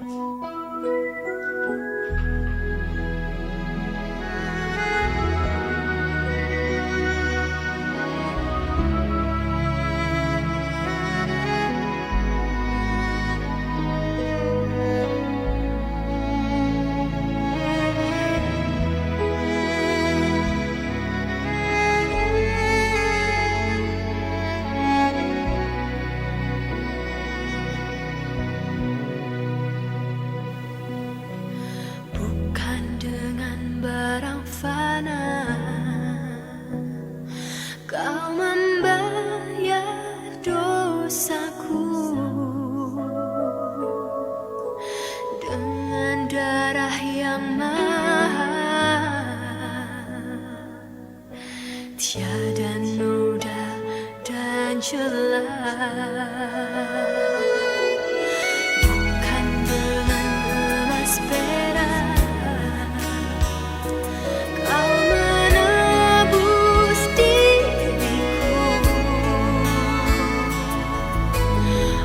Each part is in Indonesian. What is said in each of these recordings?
Kau membayar dosaku dengan darah yang mahal, tiada noda dan celah. Bukan dengan emas perak Kau menebus diriku,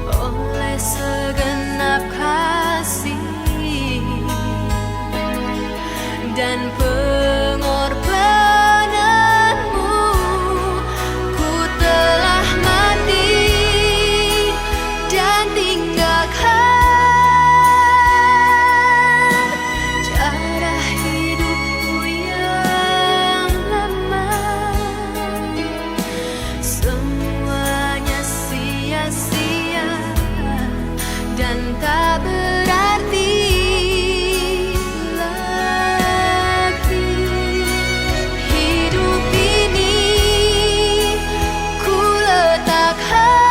oleh segenap kasih dan pengorbananmu. Ku telah mati dan tinggalkan cara hidupku yang lama. Semuanya sia-sia dan tak berarti lagi. Hidup ini ku letakkan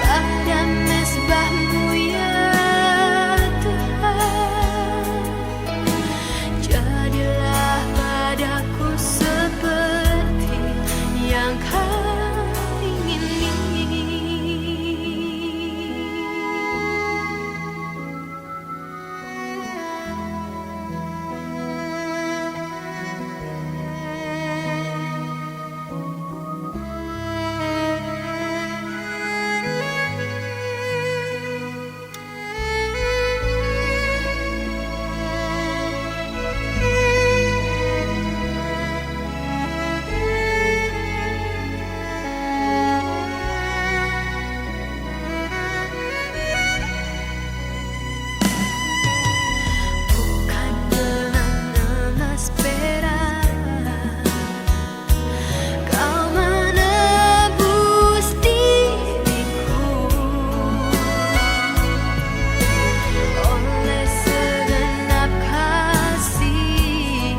pada mezbah-Mu ya Tuhan. Jadilah padaku seperti yang Kau ingini. Bukan dengan emas perak Kau menebus diriku, oleh segenap kasih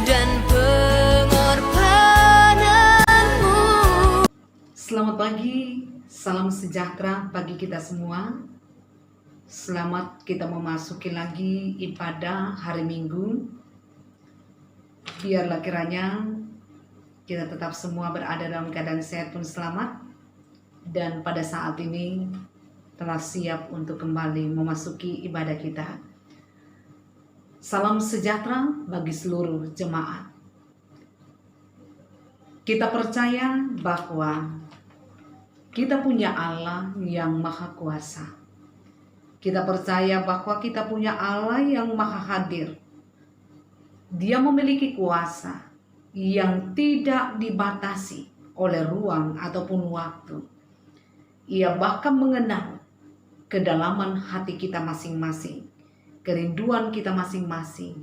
dan pengorbananmu. Selamat pagi, salam sejahtera bagi kita semua. Selamat kita memasuki lagi ibadah hari Minggu. Biarlah kiranya kita tetap semua berada dalam keadaan sehat pun selamat, dan pada saat ini telah siap untuk kembali memasuki ibadah kita. Salam sejahtera bagi seluruh jemaat. Kita percaya bahwa kita punya Allah yang Maha Kuasa. Kita percaya bahwa kita punya Allah yang Maha Hadir. Dia memiliki kuasa yang tidak dibatasi oleh ruang ataupun waktu. Ia bahkan mengenal kedalaman hati kita masing-masing, kerinduan kita masing-masing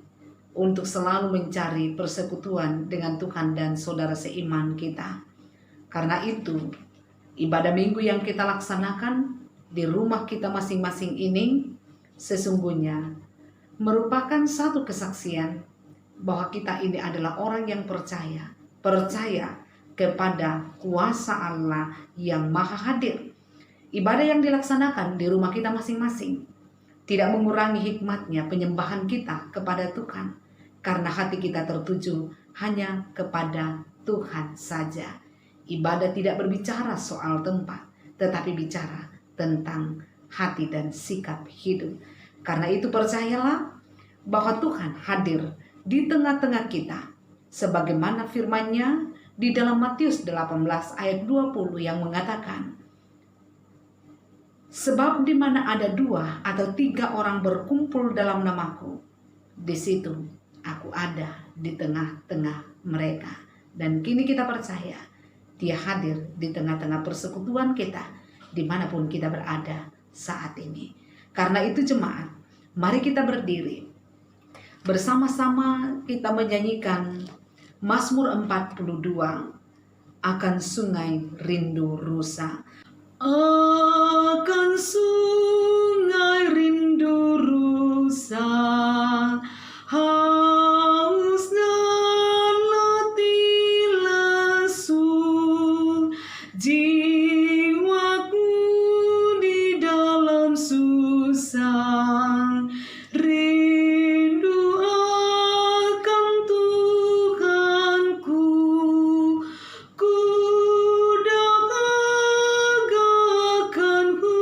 untuk selalu mencari persekutuan dengan Tuhan dan saudara seiman kita. Karena itu, ibadah minggu yang kita laksanakan di rumah kita masing-masing ini sesungguhnya merupakan satu kesaksian bahwa kita ini adalah orang yang percaya kepada kuasa Allah yang Maha Hadir. Ibadah yang dilaksanakan di rumah kita masing-masing tidak mengurangi hikmatnya penyembahan kita kepada Tuhan, karena hati kita tertuju hanya kepada Tuhan saja. Ibadah tidak berbicara soal tempat, tetapi bicara tentang hati dan sikap hidup. Karena itu percayalah bahwa Tuhan hadir di tengah-tengah kita, sebagaimana firman-Nya di dalam Matius 18 ayat 20 yang mengatakan, Sebab di mana ada 2 atau 3 orang berkumpul dalam namaku, di situ aku ada di tengah-tengah mereka. Dan kini kita percaya Dia hadir di tengah-tengah persekutuan kita dimanapun kita berada saat ini. Karena itu jemaat, mari kita berdiri bersama-sama, kita menyanyikan Mazmur 42 akan sungai rindu rusa. Akan sungai rindu rusa, haus dan letih lesu, jiwaku di dalam susah, rindu akan Tuhanku, ku dagangkanku,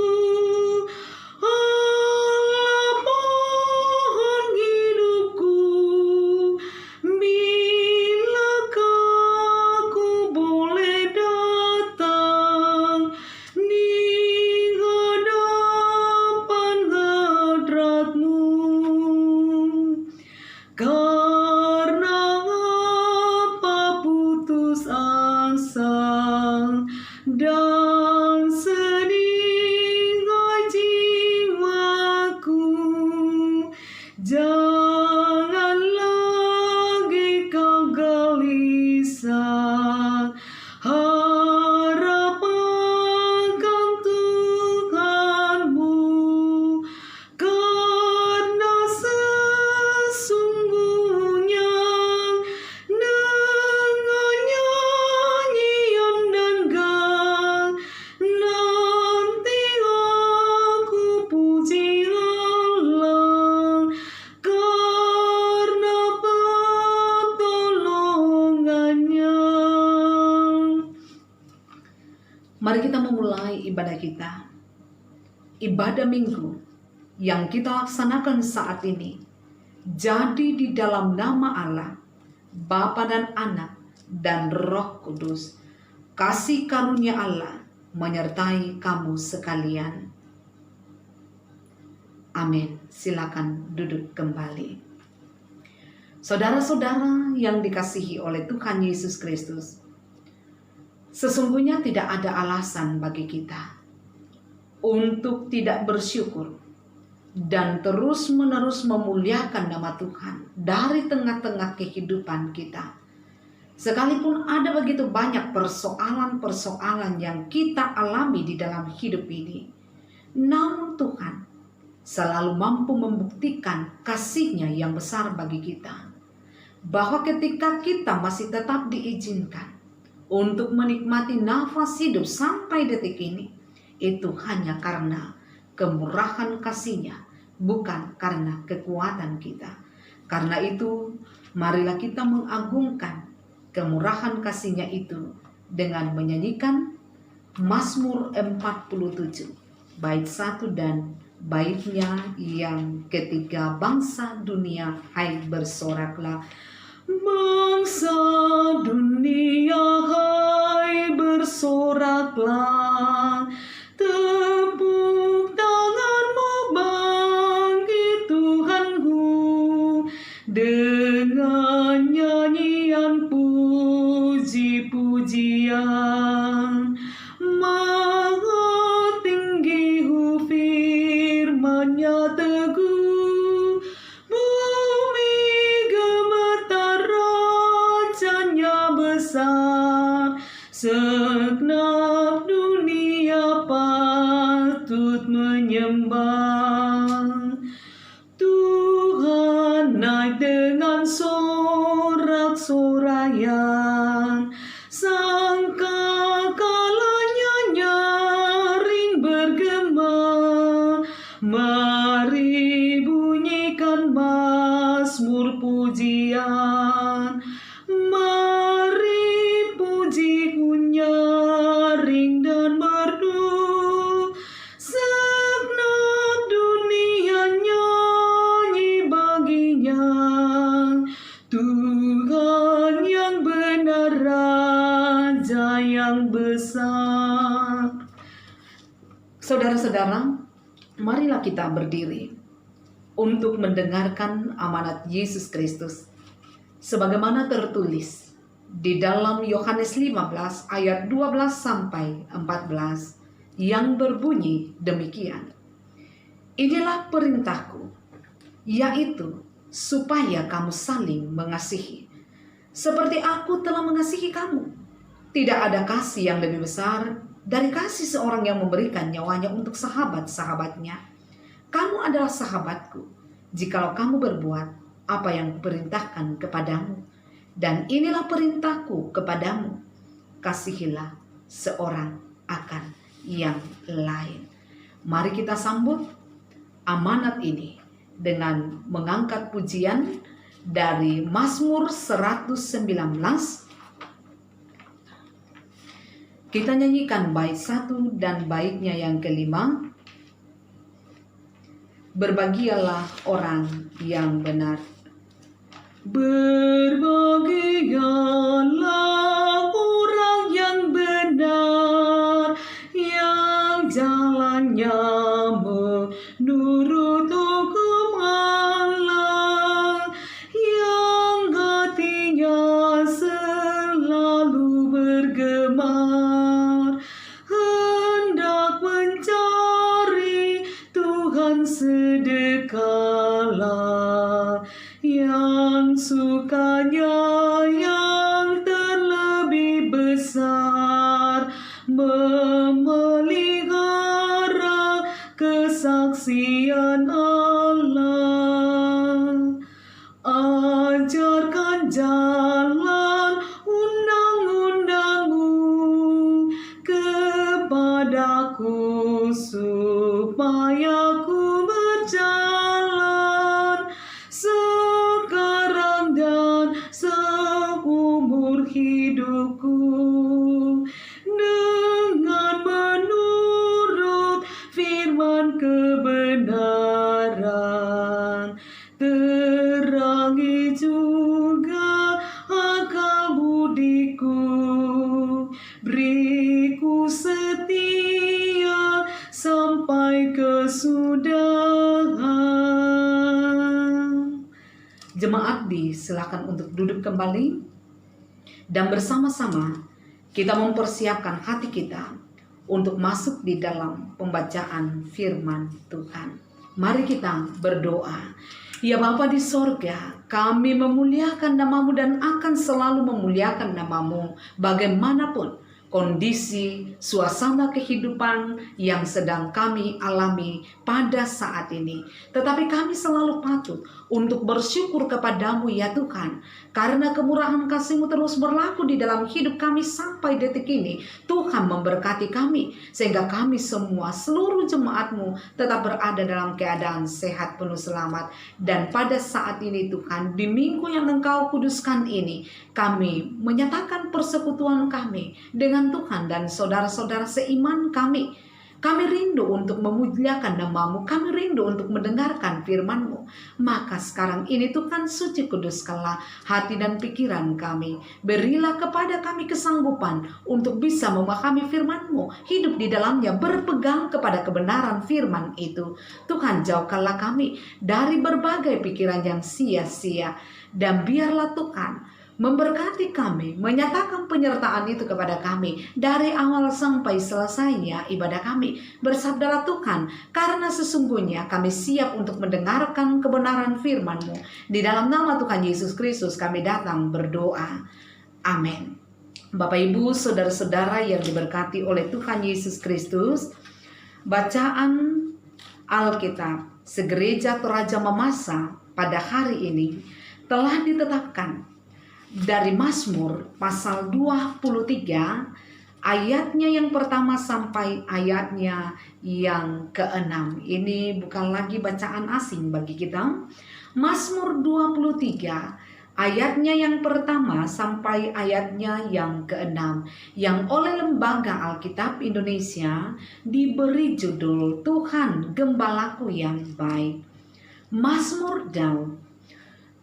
Allah pohon hidupku, bilakah ku boleh datang di hadapan hadrat-Mu. Karena apa putus asa dan sedih jiwaku, jangan lagi kau gelisah, harap akan Tuhanmu, karena sesungguhnya dengan nyanyian dan gang nanti aku puji Allah karena pertolongannya. Mari kita memulai ibadah kita, ibadah minggu yang kita laksanakan saat ini. Jadi di dalam nama Allah, Bapa dan Anak dan Roh Kudus, kasih karunia Allah menyertai kamu sekalian. Amin. Silakan duduk kembali. Saudara-saudara yang dikasihi oleh Tuhan Yesus Kristus, sesungguhnya tidak ada alasan bagi kita untuk tidak bersyukur dan terus-menerus memuliakan nama Tuhan dari tengah-tengah kehidupan kita. Sekalipun ada begitu banyak persoalan-persoalan yang kita alami di dalam hidup ini, namun Tuhan selalu mampu membuktikan kasih-Nya yang besar bagi kita. Bahwa ketika kita masih tetap diizinkan untuk menikmati nafas hidup sampai detik ini, itu hanya karena kemurahan kasih-Nya, bukan karena kekuatan kita. Karena itu, marilah kita mengagungkan kemurahan kasih-Nya itu dengan menyanyikan Mazmur 47, bait 1 dan baitnya yang ketiga. Bangsa dunia, hai bersoraklah. Bangsa dunia, hai bersoraklah. Tepuk tanganmu bagi Tuhanku dengan nyanyian puji-pujian. Maha tinggi firman-Nya teguh, bumi gemetar, Raja-Nya besar, segenap dunia patut menyembah. Tuhan naik dengan sorak-sorayan, sangkakalanya nyaring bergema. Mari bunyikan mazmur pujian, mari puji nyaring dan merdu. Segenap dunia nyanyi baginya, Tuhan yang benar, Raja yang besar. Saudara-saudara, marilah kita berdiri untuk mendengarkan amanat Yesus Kristus sebagaimana tertulis di dalam Yohanes 15 ayat 12 sampai 14 yang berbunyi demikian. Inilah perintahku, yaitu supaya kamu saling mengasihi. Seperti aku telah mengasihi kamu. Tidak ada kasih yang lebih besar dari kasih seorang yang memberikan nyawanya untuk sahabat-sahabatnya. Kamu adalah sahabatku, jikalau kamu berbuat apa yang kuperintahkan kepadamu. Dan inilah perintahku kepadamu, kasihilah seorang akan yang lain. Mari kita sambut amanat ini dengan mengangkat pujian dari Mazmur 119. Kita nyanyikan bait 1 dan baitnya yang kelima. Berbahagialah orang yang benar. Berbahagialah orang yang benar, yang jalannya menurut hukum Allah, yang hatinya selalu bergemar, hendak mencari Tuhan sedekala, yang sukanya yang terlebih besar memelihara kesaksian Allah. Ajarkan jalan undang-undang-Mu kepadaku supaya ku berjalan sekarang dan seumur hidupku dengan menurut firman kebenaran. Terangi juga akal budiku, beriku setia sampai kesudahan. Jemaat disilakan untuk duduk kembali dan bersama-sama kita mempersiapkan hati kita untuk masuk di dalam pembacaan firman Tuhan. Mari kita berdoa. Ya Bapa di sorga, kami memuliakan nama-Mu dan akan selalu memuliakan nama-Mu bagaimanapun kondisi, suasana kehidupan yang sedang kami alami pada saat ini. Tetapi kami selalu patut untuk bersyukur kepadamu ya Tuhan. Karena kemurahan kasih-Mu terus berlaku di dalam hidup kami sampai detik ini. Tuhan memberkati kami sehingga kami semua, seluruh jemaat-Mu tetap berada dalam keadaan sehat penuh selamat. Dan pada saat ini Tuhan, di minggu yang Engkau kuduskan ini, kami menyatakan persekutuan kami dengan Tuhan dan saudara-saudara seiman kami. Kami rindu untuk memuliakan nama-Mu, kami rindu untuk mendengarkan firman-Mu. Maka sekarang ini Tuhan, suci kuduskanlah hati dan pikiran kami. Berilah kepada kami kesanggupan untuk bisa memahami firman-Mu, hidup di dalamnya, berpegang kepada kebenaran firman itu. Tuhan, jauhkanlah kami dari berbagai pikiran yang sia-sia. Dan biarlah Tuhan memberkati kami, menyatakan penyertaan itu kepada kami dari awal sampai selesainya ibadah kami. Bersabdalah Tuhan, karena sesungguhnya kami siap untuk mendengarkan kebenaran firman-Mu. Di dalam nama Tuhan Yesus Kristus kami datang berdoa. Amin. Bapak Ibu, saudara-saudara yang diberkati oleh Tuhan Yesus Kristus, bacaan Alkitab Segereja Toraja Mamasa pada hari ini telah ditetapkan dari Mazmur pasal 23 ayatnya yang pertama sampai ayatnya yang ke-6. Ini bukan lagi bacaan asing bagi kita. Mazmur 23 ayatnya yang pertama sampai ayatnya yang ke-6 yang oleh Lembaga Alkitab Indonesia diberi judul Tuhan Gembalaku yang Baik. Mazmur Daud.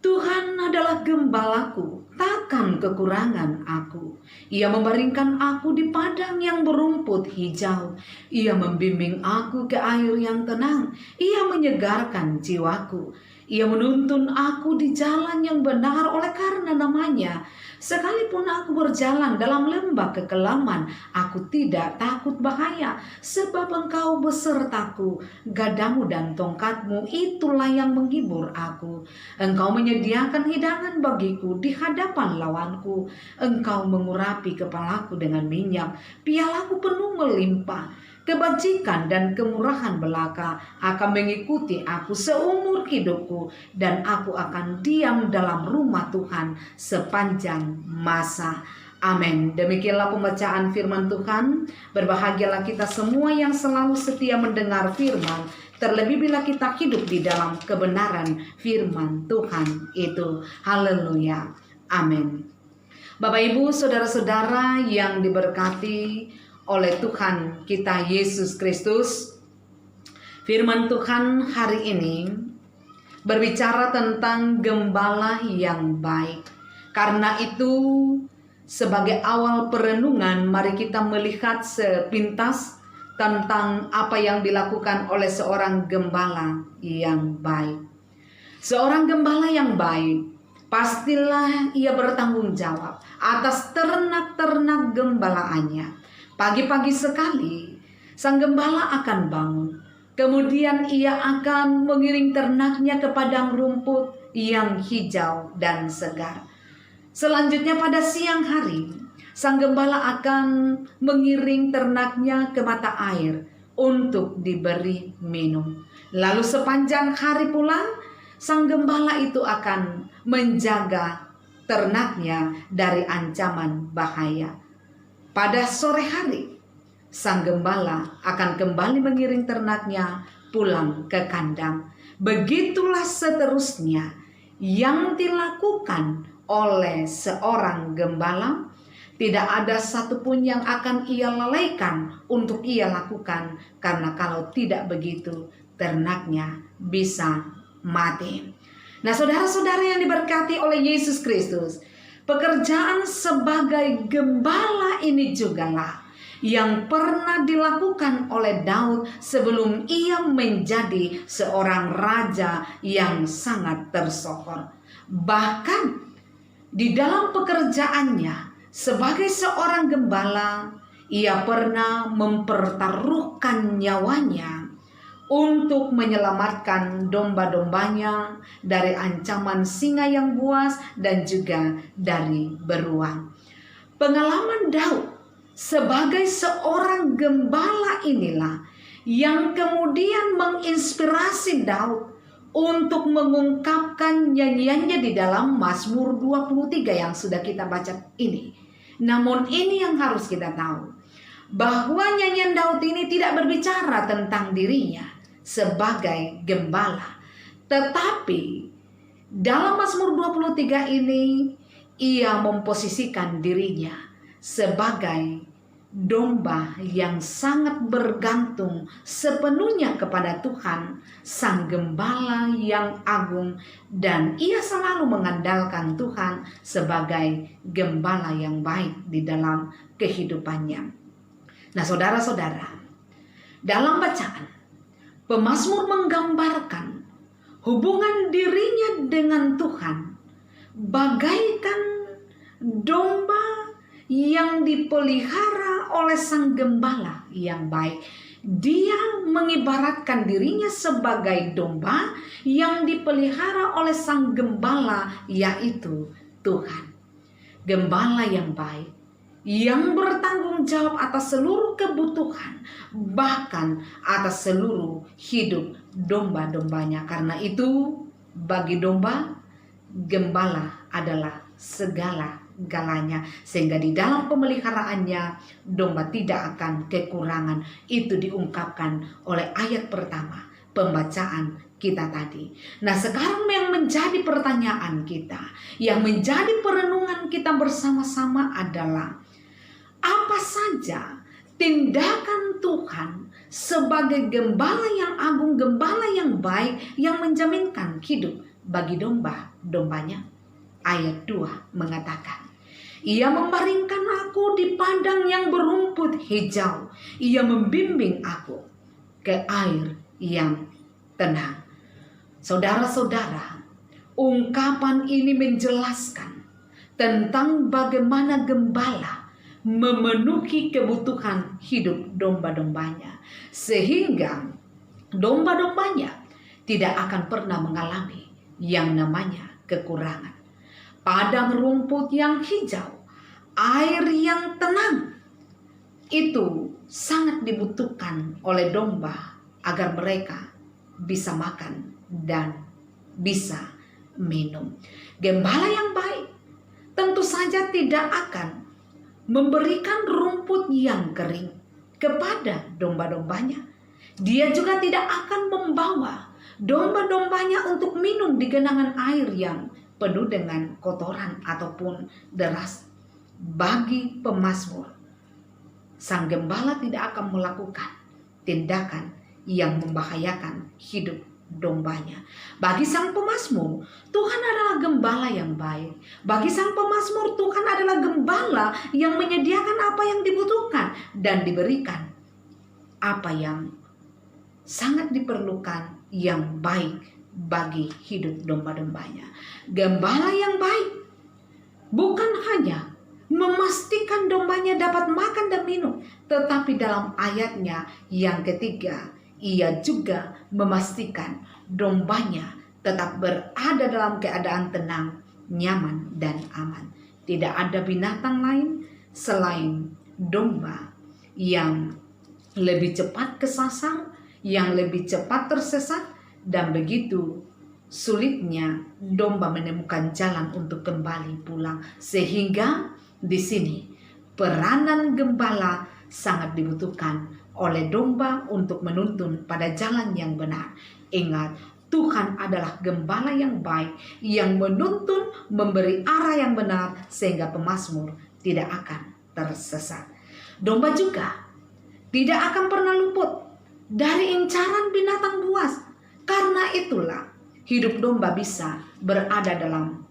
Tuhan adalah gembalaku, takkan kekurangan aku. Ia membaringkan aku di padang yang berumput hijau. Ia membimbing aku ke air yang tenang. Ia menyegarkan jiwaku. Ia menuntun aku di jalan yang benar oleh karena namanya. Sekalipun aku berjalan dalam lembah kekelaman, aku tidak takut bahaya, sebab Engkau besertaku. Gadamu dan tongkatmu itulah yang menghibur aku. Engkau menyediakan hidangan bagiku di hadapan lawanku. Engkau mengurapi kepalaku dengan minyak, pialaku penuh melimpah. Kebajikan dan kemurahan belaka akan mengikuti aku seumur hidupku, dan aku akan diam dalam rumah Tuhan sepanjang masa. Amin. Demikianlah pembacaan firman Tuhan. Berbahagialah kita semua yang selalu setia mendengar firman, terlebih bila kita hidup di dalam kebenaran firman Tuhan itu. Haleluya. Amin. Bapak, Ibu, saudara-saudara yang diberkati oleh Tuhan kita Yesus Kristus, firman Tuhan hari ini berbicara tentang gembala yang baik. Karena itu, sebagai awal perenungan, mari kita melihat sepintas tentang apa yang dilakukan oleh seorang gembala yang baik. Seorang gembala yang baik, pastilah ia bertanggung jawab atas ternak-ternak gembalaannya. Pagi-pagi sekali, sang gembala akan bangun. Kemudian ia akan mengiring ternaknya ke padang rumput yang hijau dan segar. Selanjutnya pada siang hari, sang gembala akan mengiring ternaknya ke mata air untuk diberi minum. Lalu sepanjang hari pula, sang gembala itu akan menjaga ternaknya dari ancaman bahaya. Pada sore hari, sang gembala akan kembali mengiring ternaknya pulang ke kandang. Begitulah seterusnya yang dilakukan oleh seorang gembala. Tidak ada satupun yang akan ia lalaikan untuk ia lakukan, karena kalau tidak begitu ternaknya bisa mati. Nah, saudara-saudara yang diberkati oleh Yesus Kristus, pekerjaan sebagai gembala ini jugalah yang pernah dilakukan oleh Daud sebelum ia menjadi seorang raja yang sangat tersohor. Bahkan di dalam pekerjaannya sebagai seorang gembala, ia pernah mempertaruhkan nyawanya untuk menyelamatkan domba-dombanya dari ancaman singa yang buas dan juga dari beruang. Pengalaman Daud sebagai seorang gembala inilah yang kemudian menginspirasi Daud untuk mengungkapkan nyanyiannya di dalam Mazmur 23 yang sudah kita baca ini. Namun ini yang harus kita tahu, bahwa nyanyian Daud ini tidak berbicara tentang dirinya sebagai gembala, tetapi dalam Mazmur 23 ini ia memposisikan dirinya sebagai domba yang sangat bergantung sepenuhnya kepada Tuhan, sang gembala yang agung, dan ia selalu mengandalkan Tuhan sebagai gembala yang baik di dalam kehidupannya. Nah, saudara-saudara, dalam bacaan pemazmur menggambarkan hubungan dirinya dengan Tuhan bagaikan domba yang dipelihara oleh sang gembala yang baik. Dia mengibaratkan dirinya sebagai domba yang dipelihara oleh sang gembala, yaitu Tuhan. Gembala yang baik, yang bertanggung jawab atas seluruh kebutuhan, bahkan atas seluruh hidup domba-dombanya. Karena itu, bagi domba, gembala adalah segala-galanya, sehingga di dalam pemeliharaannya domba tidak akan kekurangan. Itu diungkapkan oleh ayat pertama pembacaan kita tadi. Nah, sekarang yang menjadi pertanyaan kita, yang menjadi perenungan kita bersama-sama adalah, apa saja tindakan Tuhan sebagai gembala yang agung, gembala yang baik, yang menjaminkan hidup bagi domba-dombanya. Ayat 2 mengatakan, ia membaringkan aku di padang yang berumput hijau. Ia membimbing aku ke air yang tenang. Saudara-saudara, ungkapan ini menjelaskan tentang bagaimana gembala memenuhi kebutuhan hidup domba-dombanya, sehingga domba-dombanya tidak akan pernah mengalami yang namanya kekurangan. Padang rumput yang hijau, air yang tenang, itu sangat dibutuhkan oleh domba agar mereka bisa makan dan bisa minum. Gembala yang baik tentu saja tidak akan memberikan rumput yang kering kepada domba-dombanya. Dia juga tidak akan membawa domba-dombanya untuk minum di genangan air yang penuh dengan kotoran ataupun deras. Bagi pemazmur, sang gembala tidak akan melakukan tindakan yang membahayakan hidup dombanya. Bagi sang pemazmur, Tuhan adalah gembala yang baik. Bagi sang pemazmur, Tuhan adalah gembala yang menyediakan apa yang dibutuhkan dan diberikan apa yang sangat diperlukan yang baik bagi hidup domba-dombanya. Gembala yang baik bukan hanya memastikan dombanya dapat makan dan minum, tetapi dalam ayatnya yang ketiga, ia juga memastikan dombanya tetap berada dalam keadaan tenang, nyaman, dan aman. Tidak ada binatang lain selain domba yang lebih cepat kesasar, yang lebih cepat tersesat, dan begitu sulitnya domba menemukan jalan untuk kembali pulang. Sehingga di sini peranan gembala sangat dibutuhkan oleh domba untuk menuntun pada jalan yang benar. Ingat, Tuhan adalah gembala yang baik, yang menuntun, memberi arah yang benar, sehingga pemazmur tidak akan tersesat. Domba juga tidak akan pernah luput dari incaran binatang buas. Karena itulah hidup domba bisa berada dalam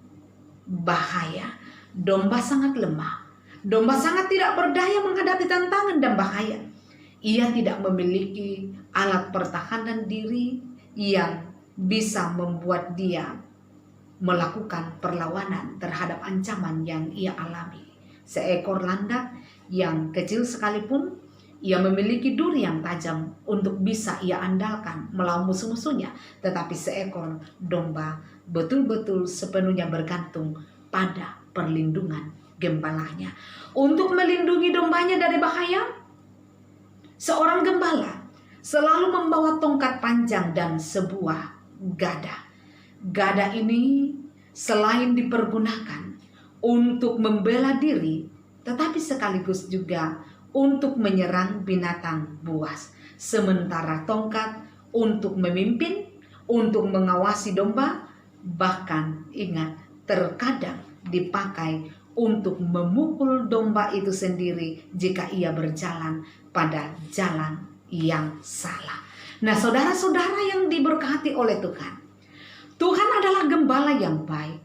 bahaya. Domba sangat lemah. Domba sangat tidak berdaya menghadapi tantangan dan bahaya. Ia tidak memiliki alat pertahanan diri yang bisa membuat dia melakukan perlawanan terhadap ancaman yang ia alami. Seekor landak yang kecil sekalipun, ia memiliki duri yang tajam untuk bisa ia andalkan melawan musuh-musuhnya. Tetapi seekor domba betul-betul sepenuhnya bergantung pada perlindungan gembalanya. Untuk melindungi dombanya dari bahaya, seorang gembala selalu membawa tongkat panjang dan sebuah gada. Gada ini selain dipergunakan untuk membela diri, tetapi sekaligus juga untuk menyerang binatang buas. Sementara tongkat untuk memimpin, untuk mengawasi domba, bahkan ingat, terkadang dipakai untuk memukul domba itu sendiri jika ia berjalan pada jalan yang salah. Nah, saudara-saudara yang diberkati oleh Tuhan, Tuhan adalah gembala yang baik,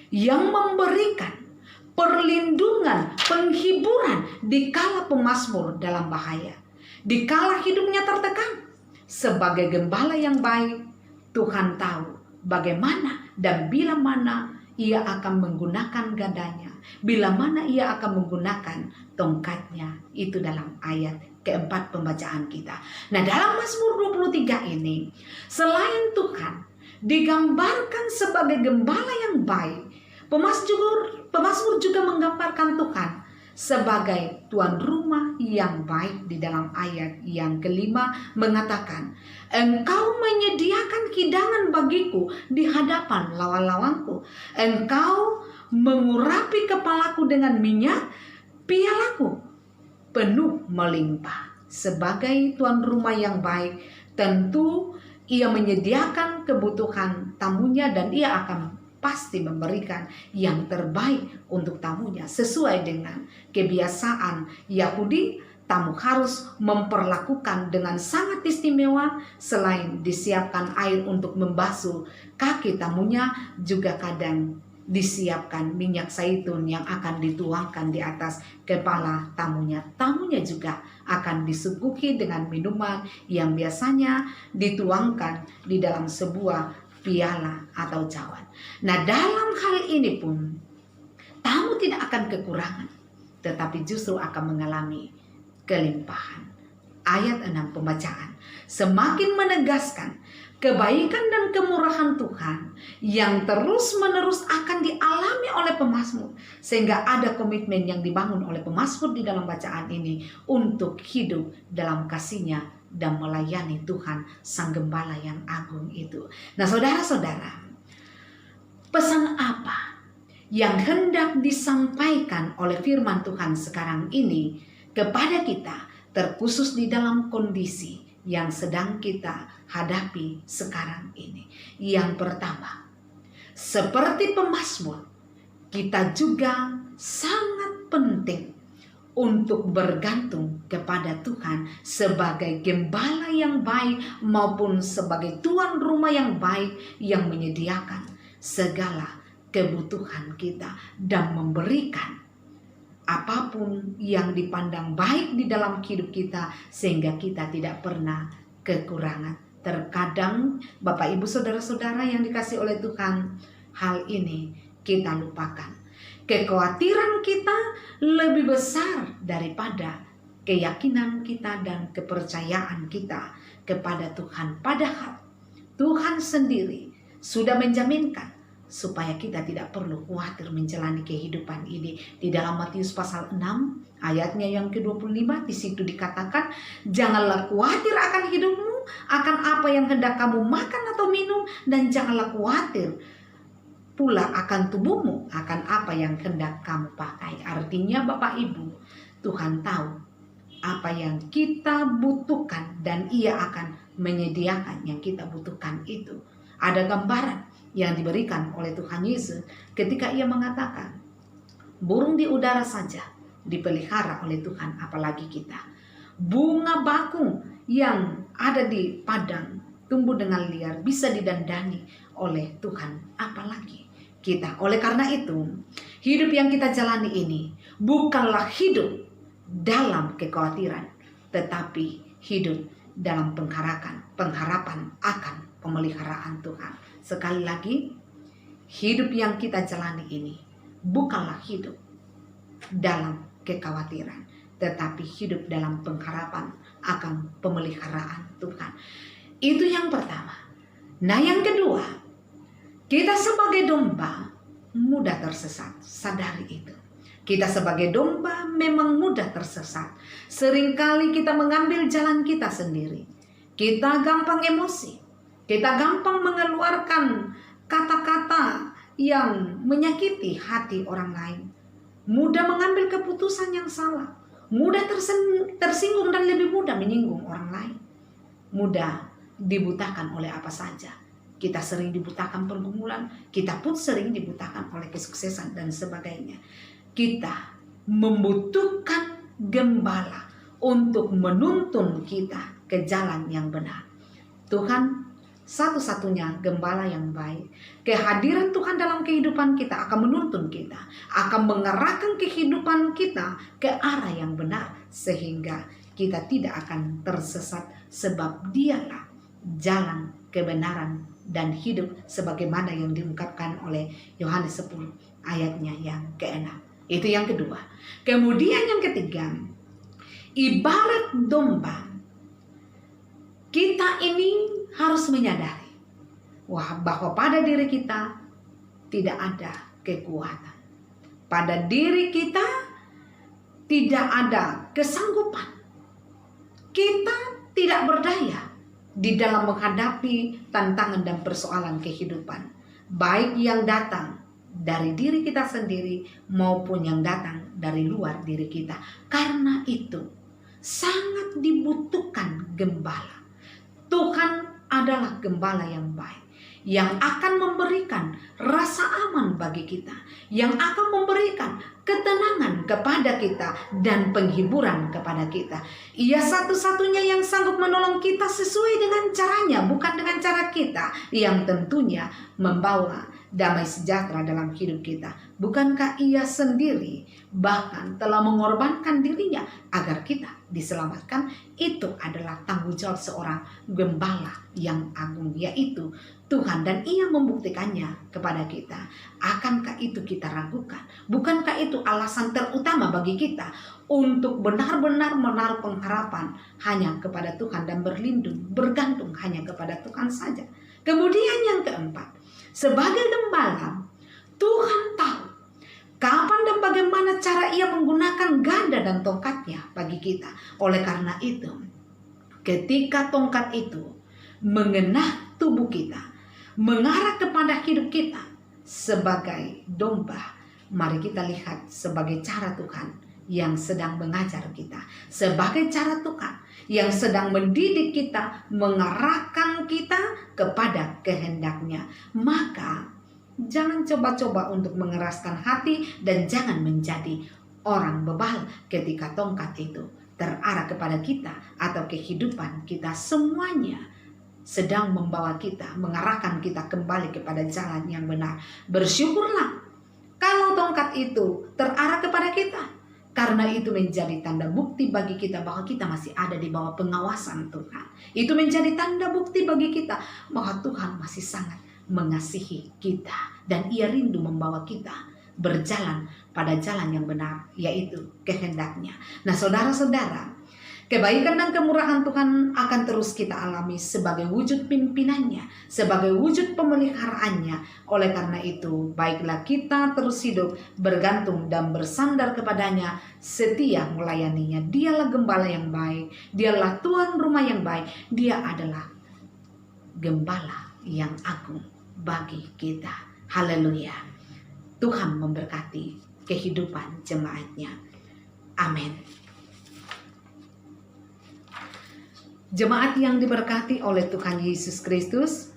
yang memberikan perlindungan, penghiburan di kala pemazmur dalam bahaya, di kala hidupnya tertekan. Sebagai gembala yang baik, Tuhan tahu bagaimana dan bila mana ia akan menggunakan gadanya, bila mana ia akan menggunakan tongkatnya. Itu dalam ayat keempat pembacaan kita. Nah, dalam Mazmur 23 ini, selain Tuhan digambarkan sebagai gembala yang baik, pemazmur juga menggambarkan Tuhan sebagai tuan rumah yang baik. Di dalam ayat yang kelima mengatakan, Engkau menyediakan hidangan bagiku di hadapan lawan-lawanku. Engkau mengurapi kepalaku dengan minyak, pialaku penuh melimpah. Sebagai tuan rumah yang baik, tentu ia menyediakan kebutuhan tamunya dan ia akan pasti memberikan yang terbaik untuk tamunya sesuai dengan kebiasaan Yahudi. tamu harus memperlakukan dengan sangat istimewa. Selain disiapkan air untuk membasuh kaki tamunya, juga kadang disiapkan minyak zaitun yang akan dituangkan di atas kepala tamunya. Tamunya juga akan disuguhi dengan minuman yang biasanya dituangkan di dalam sebuah piala atau cawan. Nah, dalam hal ini pun tamu tidak akan kekurangan, tetapi justru akan mengalami kelimpahan. Ayat 6 pembacaan semakin menegaskan kebaikan dan kemurahan Tuhan yang terus-menerus akan dialami oleh pemazmur, sehingga ada komitmen yang dibangun oleh pemazmur di dalam bacaan ini untuk hidup dalam kasih-Nya dan melayani Tuhan Sang Gembala yang agung itu. Nah, saudara-saudara, pesan apa yang hendak disampaikan oleh firman Tuhan sekarang ini kepada kita, terkhusus di dalam kondisi yang sedang kita hadapi sekarang ini? Yang pertama, seperti pemazmur, kita juga sangat penting untuk bergantung kepada Tuhan sebagai gembala yang baik maupun sebagai tuan rumah yang baik yang menyediakan segala kebutuhan kita dan memberikan apapun yang dipandang baik di dalam hidup kita, sehingga kita tidak pernah kekurangan. Terkadang Bapak Ibu Saudara-saudara yang dikasih oleh Tuhan, hal ini kita lupakan. Kekhawatiran kita lebih besar daripada keyakinan kita dan kepercayaan kita kepada Tuhan. Padahal Tuhan sendiri sudah menjaminkan supaya kita tidak perlu khawatir menjalani kehidupan ini. Di dalam Matius pasal 6 ayatnya yang ke-25, di situ dikatakan, janganlah khawatir akan hidupmu, akan apa yang hendak kamu makan atau minum, dan janganlah khawatir pula akan tubuhmu, akan apa yang hendak kamu pakai. Artinya Bapak Ibu, Tuhan tahu apa yang kita butuhkan dan Ia akan menyediakan yang kita butuhkan itu. Ada gambaran yang diberikan oleh Tuhan Yesus ketika Ia mengatakan, burung di udara saja dipelihara oleh Tuhan, apalagi kita. Bunga bakung yang ada di padang tumbuh dengan liar bisa didandani oleh Tuhan, apalagi kita. Oleh karena itu, hidup yang kita jalani ini bukanlah hidup dalam kekhawatiran, tetapi hidup dalam pengharapan akan pemeliharaan Tuhan. Sekali lagi, hidup yang kita jalani ini bukanlah hidup dalam kekhawatiran, tetapi hidup dalam pengharapan akan pemeliharaan Tuhan. Itu yang pertama. Nah, yang kedua, kita sebagai domba mudah tersesat. Sadari itu. Kita sebagai domba memang mudah tersesat. Seringkali kita mengambil jalan kita sendiri. Kita gampang emosi. Kita gampang mengeluarkan kata-kata yang menyakiti hati orang lain. Mudah mengambil keputusan yang salah. Mudah tersinggung dan lebih mudah menyinggung orang lain. Mudah dibutakan oleh apa saja. Kita sering dibutakan pergumulan, kita pun sering dibutakan oleh kesuksesan dan sebagainya. Kita membutuhkan gembala untuk menuntun kita ke jalan yang benar. Tuhan satu-satunya gembala yang baik. Kehadiran Tuhan dalam kehidupan kita akan menuntun kita, akan mengarahkan kehidupan kita ke arah yang benar, sehingga kita tidak akan tersesat, sebab Dialah jalan kebenaran dan hidup, sebagaimana yang diungkapkan oleh Yohanes 10 ayatnya yang ke-6. Itu yang kedua. Kemudian yang ketiga, ibarat domba, kita ini harus menyadari bahwa pada diri kita tidak ada kekuatan. Pada diri kita tidak ada kesanggupan. Kita tidak berdaya di dalam menghadapi tantangan dan persoalan kehidupan, baik yang datang dari diri kita sendiri maupun yang datang dari luar diri kita. Karena itu sangat dibutuhkan gembala. Tuhan adalah gembala yang baik, yang akan memberikan rasa aman bagi kita, yang akan memberikan ketenangan kepada kita dan penghiburan kepada kita. Ia satu-satunya yang sanggup menolong kita sesuai dengan caranya, bukan dengan cara kita, yang tentunya membawa damai sejahtera dalam hidup kita. Bukankah Ia sendiri bahkan telah mengorbankan dirinya agar kita diselamatkan? Itu adalah tanggung jawab seorang gembala yang agung, yaitu Tuhan, dan Ia membuktikannya kepada kita. Akankah itu kita ragukan? Bukankah itu alasan terutama bagi kita untuk benar-benar menaruh pengharapan hanya kepada Tuhan dan bergantung hanya kepada Tuhan saja? Kemudian yang keempat, sebagai gembala, Tuhan tahu kapan dan bagaimana cara Ia menggunakan ganda dan tongkatnya bagi kita. Oleh karena itu, ketika tongkat itu mengenah tubuh kita, mengarah kepada hidup kita sebagai domba, mari kita lihat sebagai cara Tuhan yang sedang mengajar kita, sebagai cara Tuhan yang sedang mendidik kita, mengarahkan kita kepada kehendaknya. Maka jangan coba-coba untuk mengeraskan hati dan jangan menjadi orang bebal ketika tongkat itu terarah kepada kita atau kehidupan kita. Semuanya sedang membawa kita, mengarahkan kita kembali kepada jalan yang benar. Bersyukurlah kalau tongkat itu terarah kepada kita, karena itu menjadi tanda bukti bagi kita bahwa kita masih ada di bawah pengawasan Tuhan. Itu menjadi tanda bukti bagi kita bahwa Tuhan masih sangat mengasihi kita dan Ia rindu membawa kita berjalan pada jalan yang benar, yaitu kehendaknya. Nah, saudara-saudara, kebaikan dan kemurahan Tuhan akan terus kita alami sebagai wujud pimpinannya, sebagai wujud pemeliharaannya. Oleh karena itu, baiklah kita terus hidup bergantung dan bersandar kepadanya, setia melayaninya. Dialah gembala yang baik, Dialah tuan rumah yang baik, Dia adalah gembala yang agung bagi kita. Haleluya. Tuhan memberkati kehidupan jemaatnya. Amin. Jemaat yang diberkati oleh Tuhan Yesus Kristus,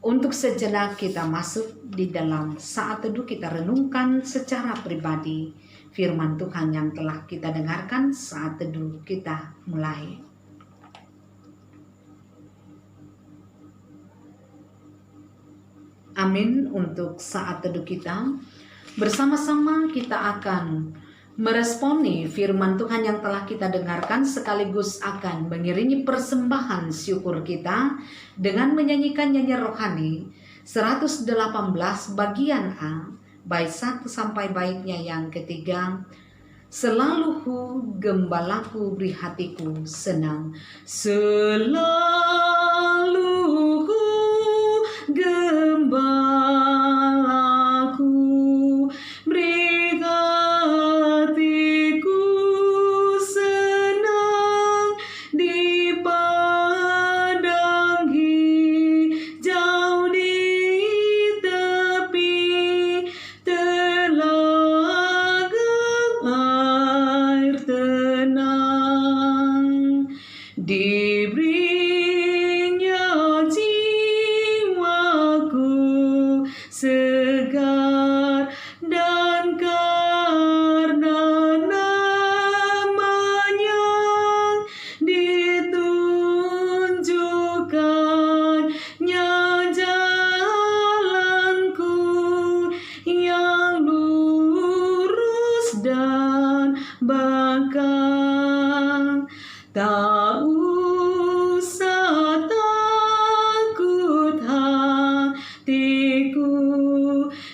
untuk sejenak kita masuk di dalam saat teduh, kita renungkan secara pribadi firman Tuhan yang telah kita dengarkan. Saat teduh kita mulai. Amin. Untuk saat teduh kita, bersama-sama kita akan meresponi firman Tuhan yang telah kita dengarkan, sekaligus akan mengiringi persembahan syukur kita dengan menyanyikan nyanyian rohani 118 bagian A, bait 1 sampai baitnya yang ketiga. Selalu gembalaku beri hatiku senang, selalu gembalaku beri hatiku senang di padang hijau, di tepi telaga air tenang, diberinya jiwaku segar, dan karena namanya ditunjukkannya jalanku yang lurus dan bakal. Tak usah takut hatiku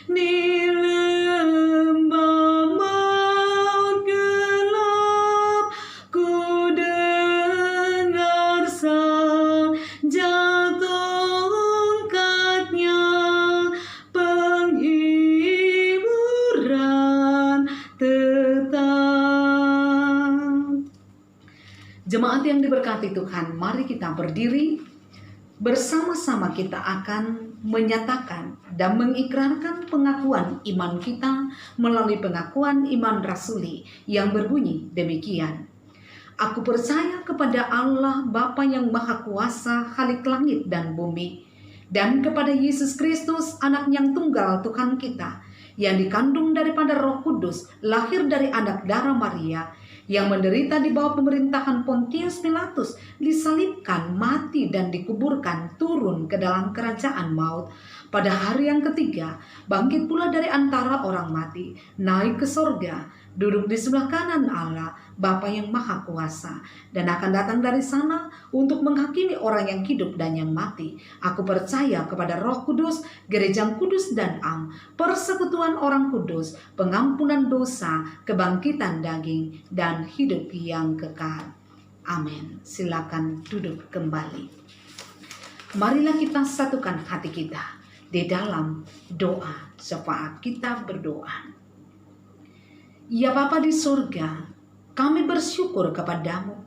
di lembah maut gelap, ku dengar saja tongkatnya, penghiburan tetap. Jemaat yang diberkati Tuhan, mari kita berdiri. Bersama-sama kita akan menyatakan dan mengikrarkan pengakuan iman kita melalui pengakuan iman rasuli yang berbunyi demikian. Aku percaya kepada Allah Bapa yang Maha Kuasa, Khalik langit dan bumi, dan kepada Yesus Kristus, anak yang tunggal Tuhan kita, yang dikandung daripada Roh Kudus, lahir dari anak darah Maria, yang menderita di bawah pemerintahan Pontius Pilatus, disalibkan, mati dan dikuburkan, turun ke dalam kerajaan maut. Pada hari yang ketiga, bangkit pula dari antara orang mati, naik ke sorga, duduk di sebelah kanan Allah, Bapa yang Maha Kuasa, dan akan datang dari sana untuk menghakimi orang yang hidup dan yang mati. Aku percaya kepada Roh Kudus, gereja yang kudus dan am, persekutuan orang kudus, pengampunan dosa, kebangkitan daging, dan hidup yang kekal. Amin. Silakan duduk kembali. Marilah kita satukan hati kita di dalam doa syafaat. Kita berdoa. Ya Bapa di surga, kami bersyukur kepadamu.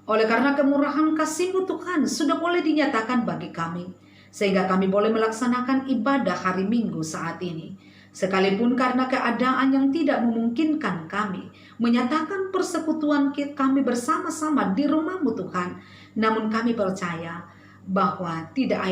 Oleh karena kemurahan kasih-Mu Tuhan sudah boleh dinyatakan bagi kami, sehingga kami boleh melaksanakan ibadah hari Minggu saat ini. Sekalipun karena keadaan yang tidak memungkinkan kami menyatakan persekutuan kami bersama-sama di rumah-Mu Tuhan, namun kami percaya bahwa tidak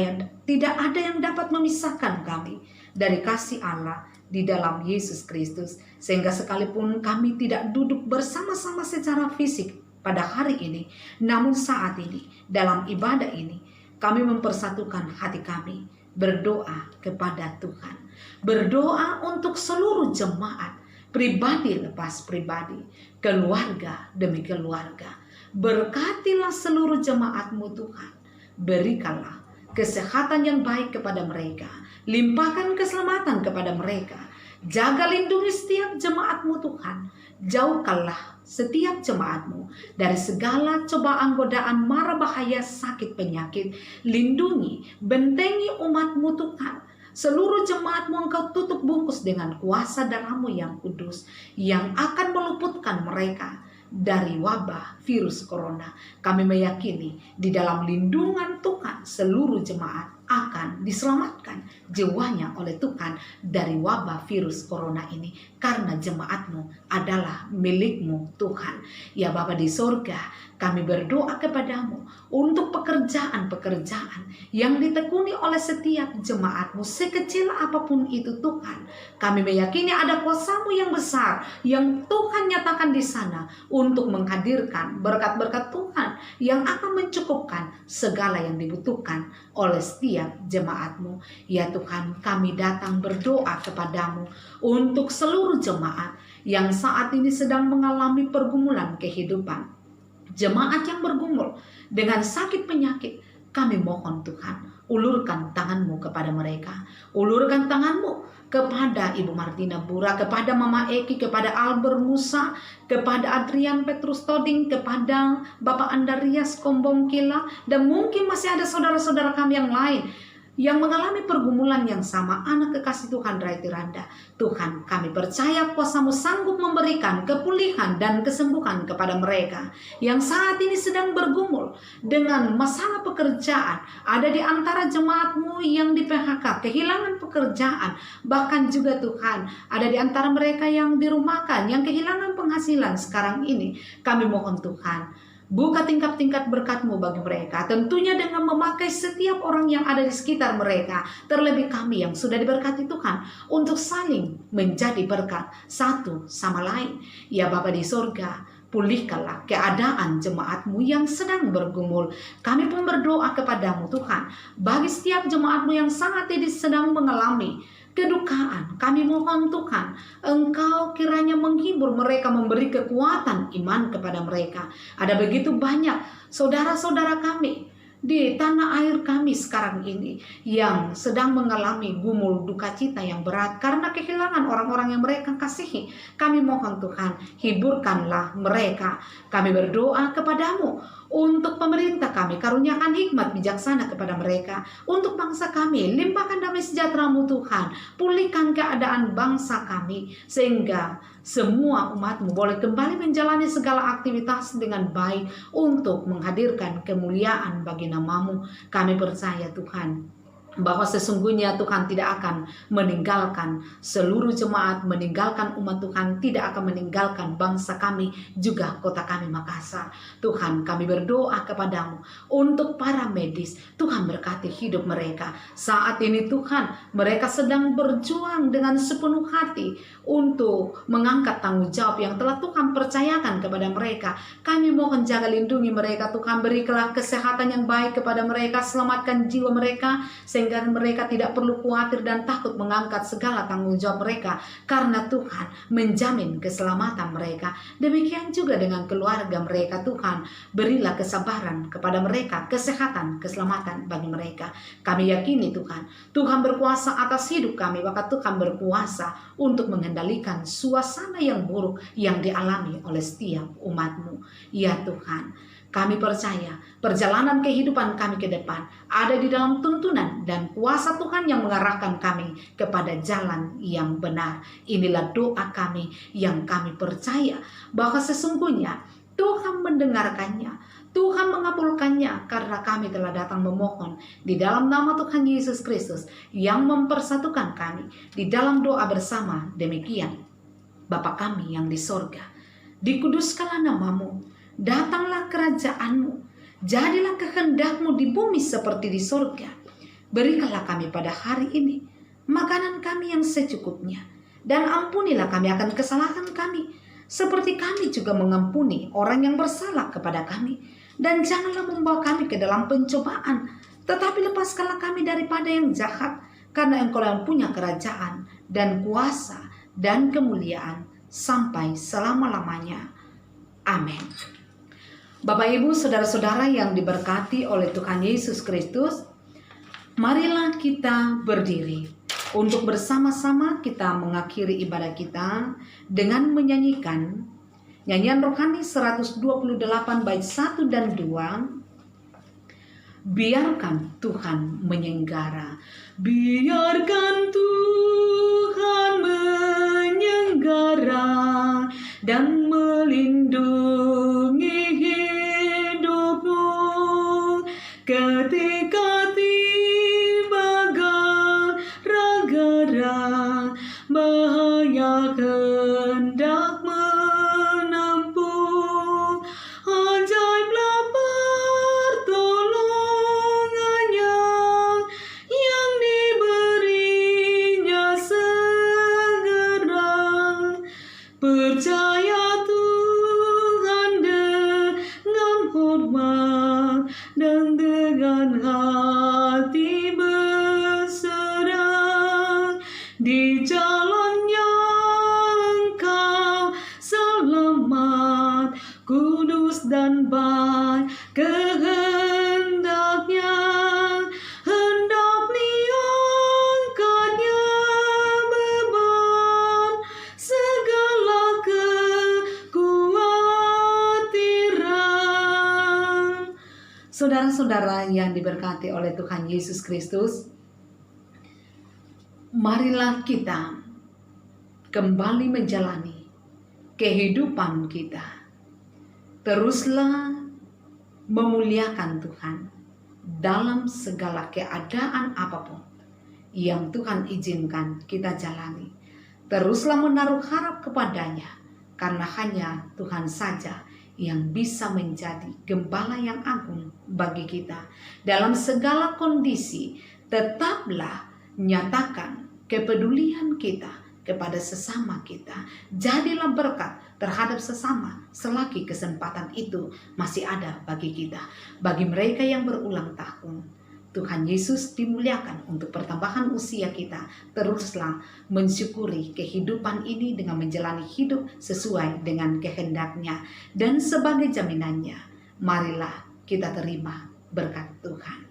ada yang dapat memisahkan kami dari kasih Allah di dalam Yesus Kristus, sehingga sekalipun kami tidak duduk bersama-sama secara fisik pada hari ini, namun saat ini dalam ibadah ini kami mempersatukan hati kami berdoa kepada Tuhan, berdoa untuk seluruh jemaat, pribadi lepas pribadi, keluarga demi keluarga. Berkatilah seluruh jemaat-Mu Tuhan, berikanlah kesehatan yang baik kepada mereka, limpahkan keselamatan kepada mereka, jaga lindungi setiap jemaat-Mu Tuhan, jauhkanlah setiap jemaat-Mu dari segala cobaan, godaan, mara bahaya, sakit, penyakit. Lindungi, bentengi umat-Mu Tuhan. Seluruh jemaat-Mu Engkau tutup bungkus dengan kuasa darah-Mu yang kudus, yang akan meluputkan mereka dari wabah virus corona. Kami meyakini di dalam lindungan Tuhan seluruh jemaat akan diselamatkan jiwanya oleh Tuhan dari wabah virus corona ini, karena jemaat-Mu adalah milik-Mu Tuhan. Ya Bapa di sorga, kami berdoa kepadamu untuk pekerjaan-pekerjaan yang ditekuni oleh setiap jemaat-Mu, sekecil apapun itu Tuhan. Kami meyakini ada kuasa-Mu yang besar yang Tuhan nyatakan di sana untuk menghadirkan berkat-berkat Tuhan yang akan mencukupkan segala yang dibutuhkan oleh setiap jemaat-Mu. Ya Tuhan, kami datang berdoa kepadamu untuk seluruh jemaat yang saat ini sedang mengalami pergumulan kehidupan. Jemaat yang bergumul dengan sakit penyakit, kami mohon Tuhan, ulurkan tangan-Mu kepada mereka. Ulurkan tangan-Mu kepada Ibu Martina Bura, kepada Mama Eki, kepada Albert Musa, kepada Adrian Petrus Toding, kepada Bapak Andarias Kombong Kila, dan mungkin masih ada saudara-saudara kami yang lain yang mengalami pergumulan yang sama. Anak kekasih Tuhan Raiti Randa, Tuhan, kami percaya kuasa-Mu sanggup memberikan kepulihan dan kesembuhan kepada mereka yang saat ini sedang bergumul dengan masalah pekerjaan. Ada di antara jemaat-Mu yang di PHK, kehilangan pekerjaan. Bahkan juga Tuhan, ada di antara mereka yang dirumahkan, yang kehilangan penghasilan sekarang ini. Kami mohon Tuhan, buka tingkat-tingkat berkat-Mu bagi mereka, tentunya dengan memakai setiap orang yang ada di sekitar mereka, terlebih kami yang sudah diberkati Tuhan, untuk saling menjadi berkat satu sama lain. Ya Bapa di sorga, pulihkanlah keadaan jemaat-Mu yang sedang bergumul. Kami pun berdoa kepadamu Tuhan, bagi setiap jemaat-Mu yang saat ini sedang mengalami kedukaan, kami mohon Tuhan, Engkau kiranya menghibur mereka, memberi kekuatan iman kepada mereka. Ada begitu banyak saudara-saudara kami di tanah air kami sekarang ini yang sedang mengalami gumul duka cita yang berat karena kehilangan orang-orang yang mereka kasihi. Kami mohon Tuhan, hiburkanlah mereka. Kami berdoa kepadamu untuk pemerintah kami, karuniakan hikmat bijaksana kepada mereka. Untuk bangsa kami, limpahkan damai sejahtera-Mu Tuhan. Pulihkan keadaan bangsa kami, sehingga semua umat-Mu boleh kembali menjalani segala aktivitas dengan baik untuk menghadirkan kemuliaan bagi nama-Mu. Kami percaya Tuhan, bahwa sesungguhnya Tuhan tidak akan meninggalkan seluruh jemaat, meninggalkan umat Tuhan, tidak akan meninggalkan bangsa kami, juga kota kami Makassar. Tuhan, kami berdoa kepadamu untuk para medis. Tuhan berkati hidup mereka. Saat ini Tuhan, mereka sedang berjuang dengan sepenuh hati untuk mengangkat tanggung jawab yang telah Tuhan percayakan kepada mereka. Kami mohon jaga lindungi mereka Tuhan, berikanlah kesehatan yang baik kepada mereka, selamatkan jiwa mereka, sehingga mereka tidak perlu khawatir dan takut mengangkat segala tanggung jawab mereka, karena Tuhan menjamin keselamatan mereka. Demikian juga dengan keluarga mereka Tuhan, berilah kesabaran kepada mereka, kesehatan, keselamatan bagi mereka. Kami yakini Tuhan, Tuhan berkuasa atas hidup kami, maka Tuhan berkuasa untuk mengendalikan suasana yang buruk yang dialami oleh setiap umat-Mu. Ya Tuhan, kami percaya perjalanan kehidupan kami ke depan ada di dalam tuntunan dan kuasa Tuhan yang mengarahkan kami kepada jalan yang benar. Inilah doa kami yang kami percaya bahwa sesungguhnya Tuhan mendengarkannya, Tuhan mengabulkannya, karena kami telah datang memohon di dalam nama Tuhan Yesus Kristus yang mempersatukan kami di dalam doa bersama. Demikian, Bapa kami yang di sorga, dikuduskanlah nama-Mu, datanglah kerajaan-Mu, jadilah kehendak-Mu di bumi seperti di sorga. Berikanlah kami pada hari ini makanan kami yang secukupnya, dan ampunilah kami akan kesalahan kami, seperti kami juga mengampuni orang yang bersalah kepada kami. Dan janganlah membawa kami ke dalam pencobaan, tetapi lepaskanlah kami daripada yang jahat, karena Engkau yang punya kerajaan dan kuasa dan kemuliaan sampai selama-lamanya. Amin. Bapak, Ibu, saudara-saudara yang diberkati oleh Tuhan Yesus Kristus, marilah kita berdiri untuk bersama-sama kita mengakhiri ibadah kita dengan menyanyikan nyanyian rohani 128 bait 1 dan 2. Biarkan Tuhan menyenggara, biarkan Tuhan menyenggara dan melindungi hidupmu ketika tiba gara-gara bahaya hendak menempuh. Ajaiblah pertolongannya yang diberinya segera. Percaya Tuhan dengan hormat dan dengan hati berserah. Di jalannya engkau selamat, kudus dan baik kehendaknya. Hendak diangkatnya beban segala kekhawatiran. Saudara-saudara yang diberkati oleh Tuhan Yesus Kristus, marilah kita kembali menjalani kehidupan kita. Teruslah memuliakan Tuhan dalam segala keadaan apapun yang Tuhan izinkan kita jalani. Teruslah menaruh harap kepadanya, karena hanya Tuhan saja yang bisa menjadi gembala yang agung bagi kita. Dalam segala kondisi, tetaplah nyatakan kepedulian kita kepada sesama kita. Jadilah berkat terhadap sesama selagi kesempatan itu masih ada bagi kita. Bagi mereka yang berulang tahun, Tuhan Yesus dimuliakan untuk pertambahan usia kita. Teruslah mensyukuri kehidupan ini dengan menjalani hidup sesuai dengan kehendaknya. Dan sebagai jaminannya, marilah kita terima berkat Tuhan.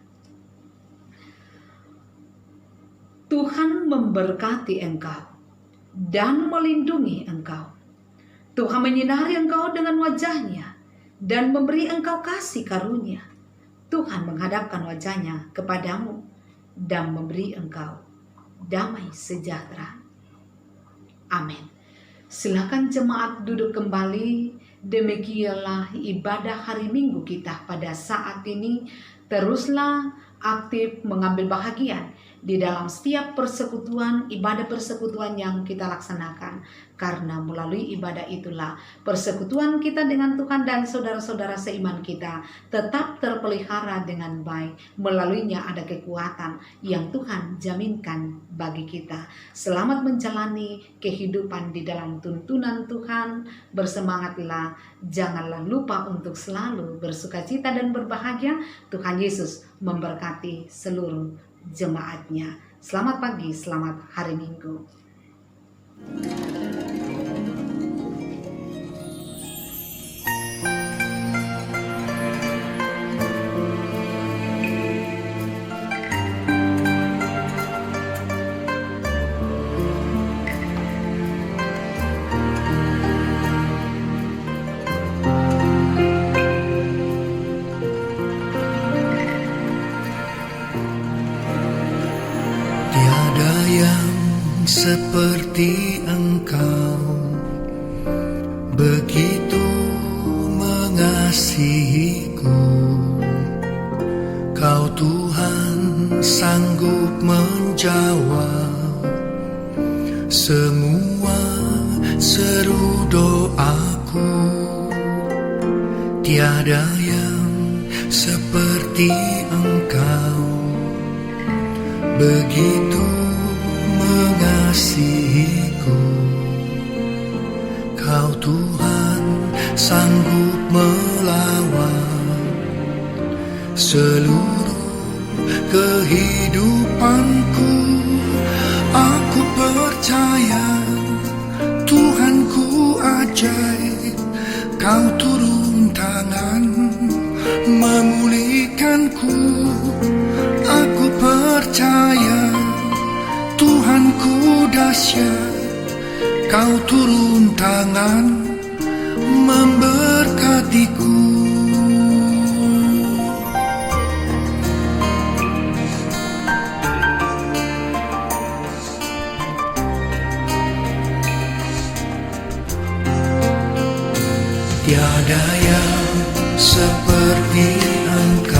Tuhan memberkati engkau dan melindungi engkau. Tuhan menyinari engkau dengan wajahnya dan memberi engkau kasih karunia. Tuhan menghadapkan wajahnya kepadamu dan memberi engkau damai sejahtera. Amin. Silakan jemaat duduk kembali. Demikianlah ibadah hari Minggu kita pada saat ini. Teruslah aktif mengambil bahagian di dalam setiap persekutuan, ibadah persekutuan yang kita laksanakan. Karena melalui ibadah itulah persekutuan kita dengan Tuhan dan saudara-saudara seiman kita tetap terpelihara dengan baik. Melaluinya ada kekuatan yang Tuhan jaminkan bagi kita. Selamat menjalani kehidupan di dalam tuntunan Tuhan. Bersemangatlah, janganlah lupa untuk selalu bersukacita dan berbahagia. Tuhan Yesus memberkati seluruh jemaatnya. Selamat pagi, selamat hari Minggu. Tiada yang seperti Engkau, begitu mengasihiku. Kau Tuhan sanggup menjawab semua seru doaku. Tiada yang seperti Engkau, begitu mengasihiku. Kau Tuhan sanggup melawan seluruh kehidupanku. Aku percaya Tuhanku ajaib. Kau turun tangan memulihkanku. Aku percaya Tuhanku dahsyat. Kau turun tangan memberkatiku. Tiada yang seperti Engkau,